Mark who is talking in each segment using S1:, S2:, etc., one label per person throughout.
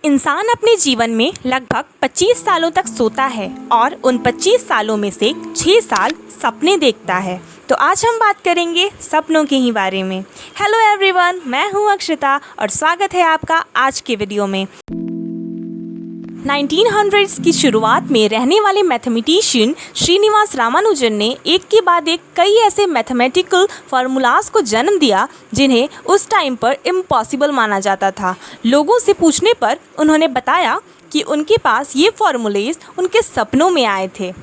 S1: इंसान अपने जीवन में लगभग 25 सालों तक सोता है और उन 25 सालों में से 6 साल सपने देखता है। तो आज हम बात करेंगे सपनों के ही बारे में। हेलो एवरीवन, मैं हूं अक्षिता और स्वागत है आपका आज के वीडियो में। 1900s की शुरुआत में रहने वाले मैथमेटिशियन श्रीनिवास रामानुजन ने एक के बाद एक कई ऐसे मैथमेटिकल फार्मूलाज को जन्म दिया जिन्हें उस टाइम पर इम्पॉसिबल माना जाता था। लोगों से पूछने पर उन्होंने बताया कि उनके पास ये फार्मूलेज उनके सपनों में आए थे।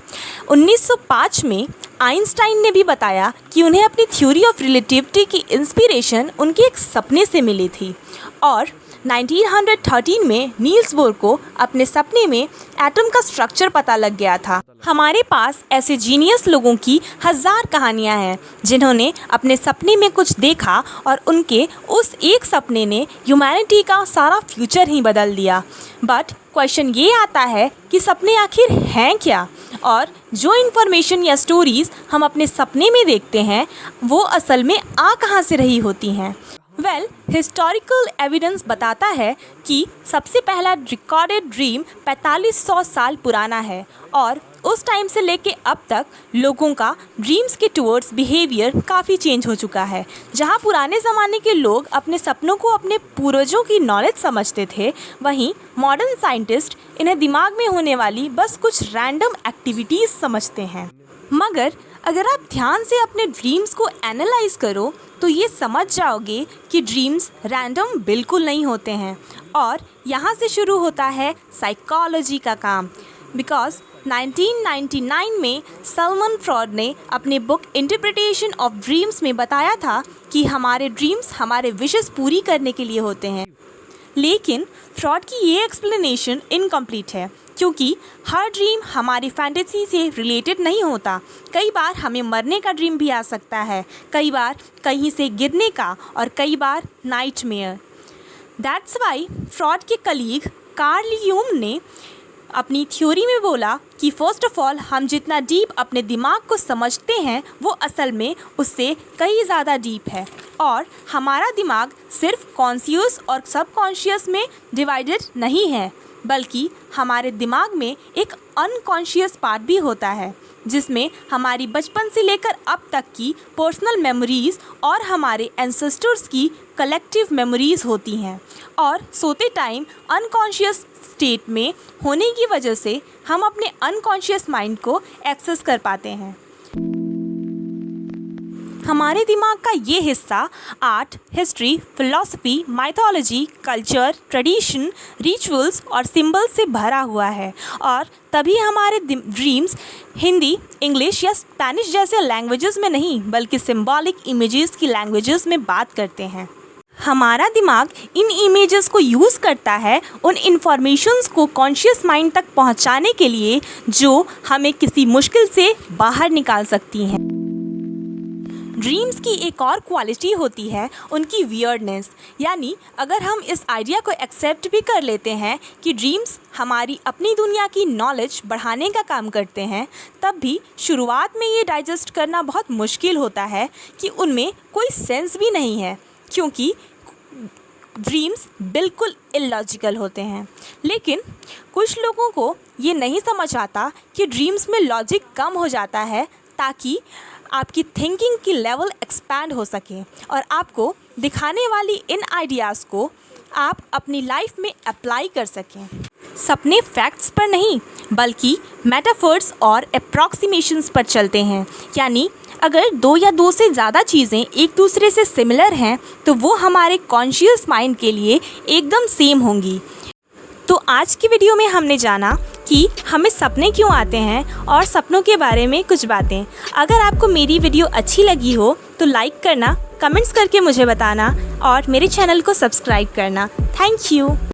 S1: 1905 में आइंस्टाइन ने भी बताया कि उन्हें अपनी थ्योरी ऑफ रिलेटिविटी की इंस्पिरेशन उनके एक सपने से मिली थी। और 1913 में नील्स बोर को अपने सपने में एटम का स्ट्रक्चर पता लग गया था। हमारे पास ऐसे जीनियस लोगों की हजार कहानियां हैं जिन्होंने अपने सपने में कुछ देखा और उनके उस एक सपने ने ह्यूमैनिटी का सारा फ्यूचर ही बदल दिया। बट क्वेश्चन ये आता है कि सपने आखिर हैं क्या, और जो इन्फॉर्मेशन या स्टोरीज हम अपने सपने में देखते हैं वो असल में आ कहाँ से रही होती हैं। हिस्टोरिकल एविडेंस बताता है कि सबसे पहला रिकॉर्डेड ड्रीम 4500 साल पुराना है और उस टाइम से लेके अब तक लोगों का ड्रीम्स के टुवर्ड्स बिहेवियर काफ़ी चेंज हो चुका है। जहां पुराने ज़माने के लोग अपने सपनों को अपने पूर्वजों की नॉलेज समझते थे, वहीं मॉडर्न साइंटिस्ट इन्हें दिमाग में होने वाली बस कुछ रैंडम एक्टिविटीज़ समझते हैं। मगर अगर आप ध्यान से अपने ड्रीम्स को एनालाइज करो तो ये समझ जाओगे कि ड्रीम्स रैंडम बिल्कुल नहीं होते हैं। और यहाँ से शुरू होता है साइकोलॉजी का काम। बिकॉज 1999 में सलमन फ्रॉड ने अपने बुक इंटरप्रिटेशन ऑफ ड्रीम्स में बताया था कि हमारे ड्रीम्स हमारे विशेस पूरी करने के लिए होते हैं। लेकिन फ्रॉड की ये एक्सप्लेनेशन इनकम्प्लीट है, क्योंकि हर ड्रीम हमारी फैंटेसी से रिलेटेड नहीं होता। कई बार हमें मरने का ड्रीम भी आ सकता है, कई बार कहीं से गिरने का, और कई बार नाइटमेयर। दैट्स वाई फ्रॉड के कलीग कार्ल यूंग ने अपनी थ्योरी में बोला कि फर्स्ट ऑफ ऑल हम जितना डीप अपने दिमाग को समझते हैं वो असल में उससे कई ज़्यादा डीप है, और हमारा दिमाग सिर्फ कॉन्शियस और सबकॉन्शियस में डिवाइडेड नहीं है, बल्कि हमारे दिमाग में एक अनकॉन्शियस पार्ट भी होता है जिसमें हमारी बचपन से लेकर अब तक की पर्सनल मेमोरीज़ और हमारे एंसेस्टर्स की कलेक्टिव मेमोरीज़ होती हैं। और सोते टाइम अनकॉन्शियस स्टेट में होने की वजह से हम अपने अनकॉन्शियस माइंड को एक्सेस कर पाते हैं। हमारे दिमाग का ये हिस्सा art, history, philosophy, mythology, culture, tradition, rituals और सिंबल्स से भरा हुआ है, और तभी हमारे ड्रीम्स हिंदी, इंग्लिश या स्पेनिश जैसे लैंग्वेजेस में नहीं बल्कि सिंबॉलिक इमेजेस की लैंग्वेजेस में बात करते हैं। हमारा दिमाग इन इमेजेस को यूज़ करता है उन इन्फॉर्मेशंस को कॉन्शियस माइंड तक पहुंचाने के लिए जो हमें किसी मुश्किल से बाहर निकाल सकती हैं। ड्रीम्स की एक और क्वालिटी होती है उनकी वियर्डनेस। यानी अगर हम इस आइडिया को एक्सेप्ट भी कर लेते हैं कि ड्रीम्स हमारी अपनी दुनिया की नॉलेज बढ़ाने का काम करते हैं, तब भी शुरुआत में ये डाइजेस्ट करना बहुत मुश्किल होता है कि उनमें कोई सेंस भी नहीं है, क्योंकि ड्रीम्स बिल्कुल इलॉजिकल होते हैं। लेकिन कुछ लोगों को ये नहीं समझ आता कि ड्रीम्स में लॉजिक कम हो जाता है ताकि आपकी थिंकिंग की लेवल एक्सपैंड हो सके और आपको दिखाने वाली इन आइडियाज़ को आप अपनी लाइफ में अप्लाई कर सकें। सपने फैक्ट्स पर नहीं बल्कि मेटाफर्स और अप्रॉक्सीमेशंस पर चलते हैं। यानी अगर दो या दो से ज़्यादा चीज़ें एक दूसरे से सिमिलर हैं तो वो हमारे कॉन्शियस माइंड के लिए एकदम सेम होंगी। तो आज की वीडियो में हमने जाना कि हमें सपने क्यों आते हैं और सपनों के बारे में कुछ बातें। अगर आपको मेरी वीडियो अच्छी लगी हो तो लाइक करना, कमेंट्स करके मुझे बताना और मेरे चैनल को सब्सक्राइब करना। Thank you.